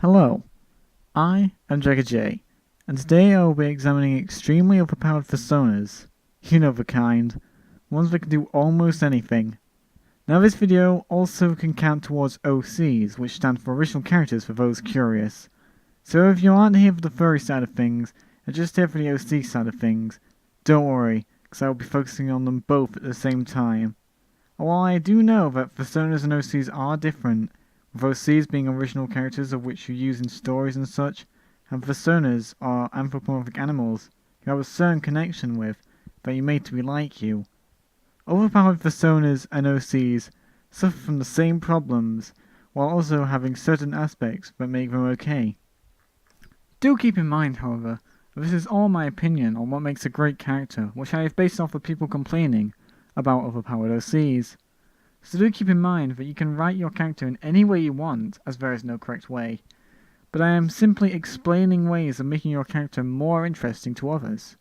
Hello, I am Jagger J, and today I will be examining extremely overpowered Fursonas. You know the kind, ones that can do almost anything. Now this video also can count towards OCs, which stand for original characters for those curious. So if you aren't here for the furry side of things, and just here for the OC side of things, don't worry, because I will be focusing on them both at the same time. And while I do know that Fursonas and OCs are different, with OCs being original characters of which you use in stories and such, and Fursonas are anthropomorphic animals you have a certain connection with that you made to be like you. Overpowered Fursonas and OCs suffer from the same problems, while also having certain aspects that make them okay. Do keep in mind, however, that this is all my opinion on what makes a great character, which I have based off of people complaining about overpowered OCs. So do keep in mind that you can write your character in any way you want, as there is no correct way. But I am simply explaining ways of making your character more interesting to others.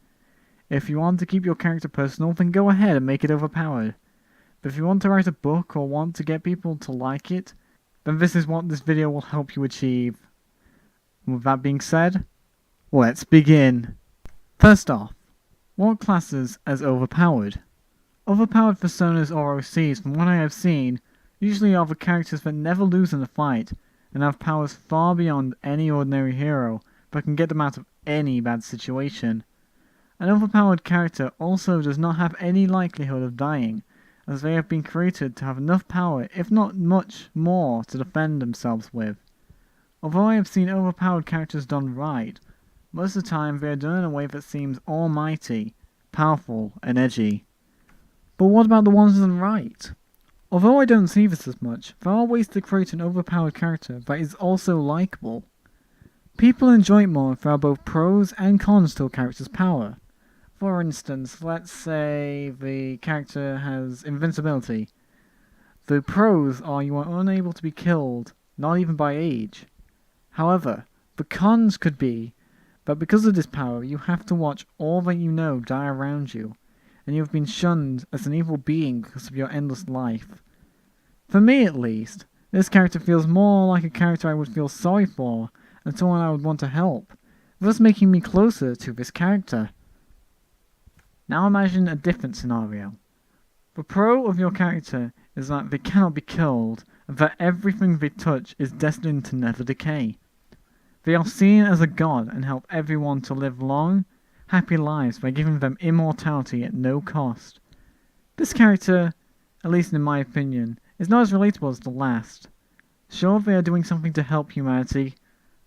If you want to keep your character personal, then go ahead and make it overpowered. But if you want to write a book or want to get people to like it, then this is what this video will help you achieve. And with that being said, let's begin. First off, what classes as overpowered? Overpowered Fursonas or OCs, from what I have seen, usually are the characters that never lose in a fight, and have powers far beyond any ordinary hero, but can get them out of any bad situation. An overpowered character also does not have any likelihood of dying, as they have been created to have enough power, if not much more, to defend themselves with. Although I have seen overpowered characters done right, most of the time they are done in a way that seems almighty, powerful, and edgy. But what about the ones done right? Although I don't see this as much, there are ways to create an overpowered character that is also likable. People enjoy it more if there are both pros and cons to a character's power. For instance, let's say the character has invincibility. The pros are you are unable to be killed, not even by age. However, the cons could be that because of this power you have to watch all that you know die around you, and you have been shunned as an evil being because of your endless life. For me at least, this character feels more like a character I would feel sorry for, and someone I would want to help, thus making me closer to this character. Now imagine a different scenario. The pro of your character is that they cannot be killed, and that everything they touch is destined to never decay. They are seen as a god and help everyone to live long, happy lives by giving them immortality at no cost. This character, at least in my opinion, is not as relatable as the last. Sure, they are doing something to help humanity,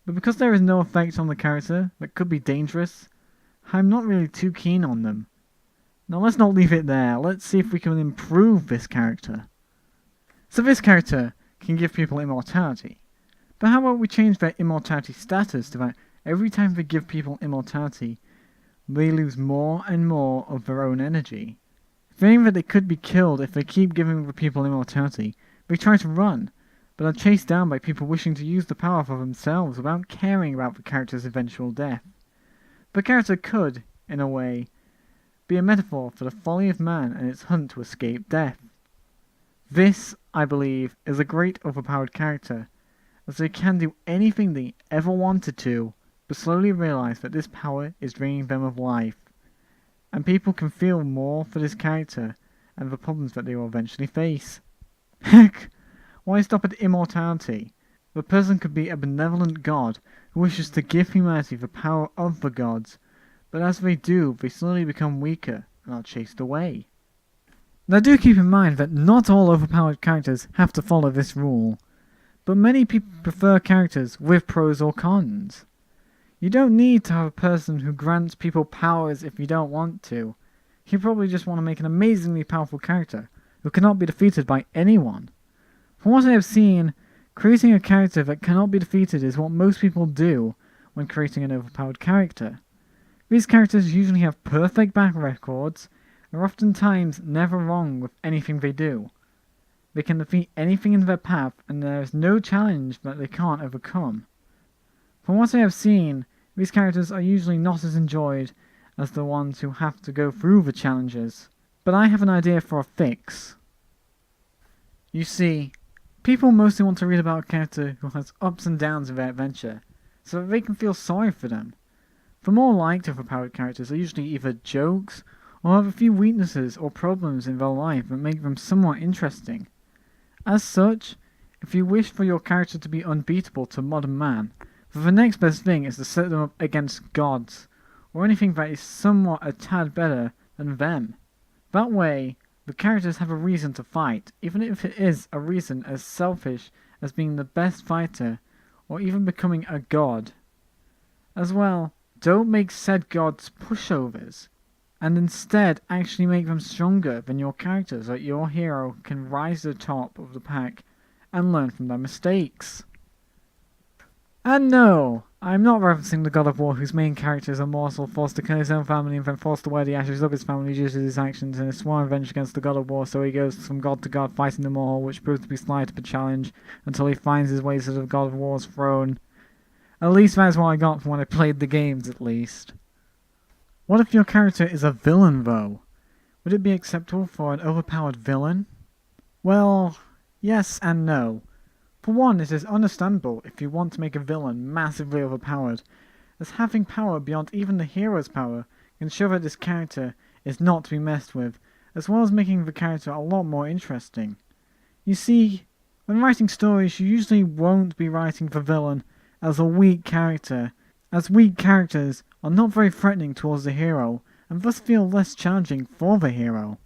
but because there is no effect on the character that could be dangerous, I'm not really too keen on them. Now let's not leave it there, let's see if we can improve this character. So this character can give people immortality, but how about we change their immortality status to that every time they give people immortality, they lose more and more of their own energy. Fearing that they could be killed if they keep giving the people immortality, they try to run, but are chased down by people wishing to use the power for themselves without caring about the character's eventual death. The character could, in a way, be a metaphor for the folly of man and its hunt to escape death. This, I believe, is a great overpowered character, as they can do anything they ever wanted to, but slowly realize that this power is draining them of life, and people can feel more for this character and the problems that they will eventually face. Heck, why stop at immortality? The person could be a benevolent god who wishes to give humanity the power of the gods, but as they do, they slowly become weaker and are chased away. Now do keep in mind that not all overpowered characters have to follow this rule, but many people prefer characters with pros or cons. You don't need to have a person who grants people powers if you don't want to. You probably just want to make an amazingly powerful character who cannot be defeated by anyone. From what I have seen, creating a character that cannot be defeated is what most people do when creating an overpowered character. These characters usually have perfect back records, and are oftentimes never wrong with anything they do. They can defeat anything in their path, and there is no challenge that they can't overcome. From what I have seen, these characters are usually not as enjoyed as the ones who have to go through the challenges. But I have an idea for a fix. You see, People mostly want to read about a character who has ups and downs in their adventure, so that they can feel sorry for them. The more liked overpowered characters are usually either jokes, or have a few weaknesses or problems in their life that make them somewhat interesting. As such, if you wish for your character to be unbeatable to modern man, then the next best thing is to set them up against gods, or anything that is somewhat a tad better than them. That way, the characters have a reason to fight, even if it is a reason as selfish as being the best fighter, or even becoming a god. As well, don't make said gods pushovers, and instead actually make them stronger than your characters so that your hero can rise to the top of the pack and learn from their mistakes. And no, I'm not referencing the God of War whose main character is a morsel forced to kill his own family and then forced to wear the ashes of his family due to his actions in a sworn revenge against the God of War, so he goes from god to god fighting them all, which proves to be slight of a challenge until he finds his way to the God of War's throne. At least that's what I got from when I played the games, at least. What if your character is a villain, though? Would it be acceptable for an overpowered villain? Well, yes and no. For one, it is understandable if you want to make a villain massively overpowered, as having power beyond even the hero's power can show that this character is not to be messed with, as well as making the character a lot more interesting. You see, when writing stories, you usually won't be writing the villain as a weak character, as weak characters are not very threatening towards the hero, and thus feel less challenging for the hero.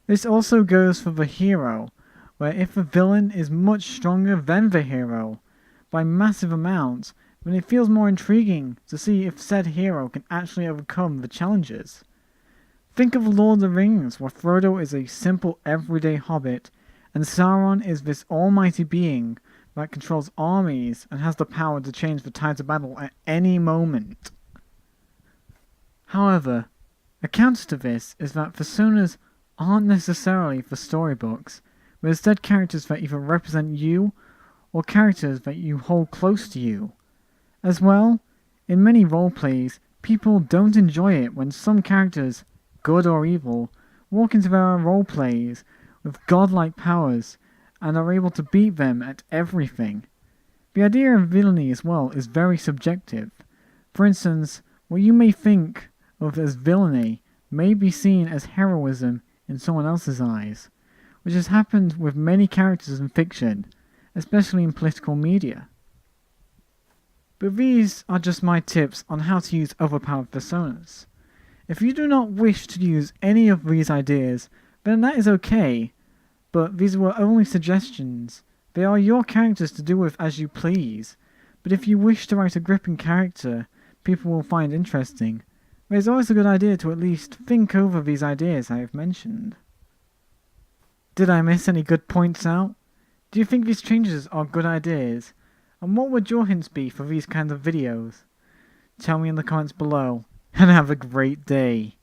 This also goes for the hero, where if the villain is much stronger than the hero, by massive amounts, then it feels more intriguing to see if said hero can actually overcome the challenges. Think of Lord of the Rings, where Frodo is a simple everyday hobbit, and Sauron is this almighty being that controls armies and has the power to change the tides of battle at any moment. However, a counter to this is that Fursonas aren't necessarily for storybooks, but instead characters that either represent you or characters that you hold close to you. As well, in many roleplays, people don't enjoy it when some characters, good or evil, walk into their roleplays with godlike powers and are able to beat them at everything. The idea of villainy as well is very subjective. For instance, what you may think of as villainy may be seen as heroism in someone else's eyes, which has happened with many characters in fiction, especially in political media. But these are just my tips on how to use overpowered personas. If you do not wish to use any of these ideas, then that is okay, but these were only suggestions. They are your characters to do with as you please, but if you wish to write a gripping character people will find interesting, then it's always a good idea to at least think over these ideas I have mentioned. Did I miss any good points out? Do you think these changes are good ideas? And what would your hints be for these kinds of videos? Tell me in the comments below, and have a great day.